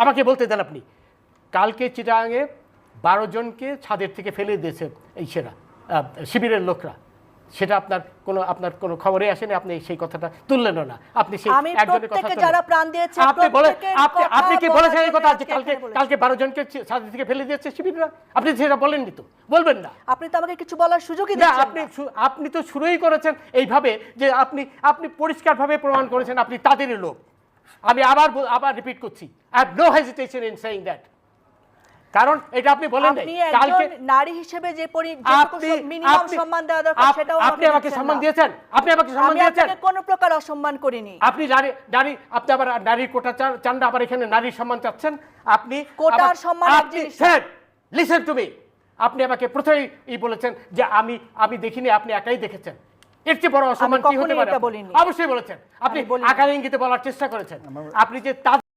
আমাকে বলতে দেন আপনি। কালকে চিটাগাঙে 12 জনকে ছাদের থেকে ফেলে দিয়েছে এই শিবিরের লোকরা, সেটা আপনার কোনো খবরে আসেনি, আপনি সেই কথাটা তুললেনও না। আপনি সেই একজনের কথা যারা প্রাণ দিয়েছে আপনি কি বলেছেন এই কথা যে কালকে 12 জনকে ছাদের থেকে ফেলে দিয়েছে শিবিররা? আপনি সেটা বলেননি তো, বলবেন না। আপনি তো আমাকে কিছু বলার সুযোগই দিচ্ছেন না। আপনি তো শুরুই করেছেন এইভাবে যে আপনি পরিষ্কারভাবে প্রমাণ করেছেন আপনি তাদেরই লোক। আমি আবার রিপিট করছি, I have no hesitation in saying that. কারণ এটা আপনি বলেন নাই কালকে নারী হিসেবে যে মিনিমাম সম্মান দেওয়া দরকার সেটাও আপনি আমাকে সম্মান দিয়েছেন। আপনি আমাকে সম্মান দিয়েছেন। আমি কোনো প্রকার অসম্মান করিনি। আপনি আপনি আবার নারীর কোটা চান না, আবার এখানে নারীর সম্মান চাচ্ছেন। আপনি কোটার সম্মান এক জিনিস। স্যার লিসেন টু মি, আপনি আমাকে প্রথমেই বলেছেন যে আমি দেখিনি, আপনি একাই দেখেছেন। এর চেয়ে বড় অসম্মান কি হতে পারে? অবশ্যই বলেছেন। আপনি আকার ইঙ্গিতে বলার চেষ্টা করেছেন। আপনি যে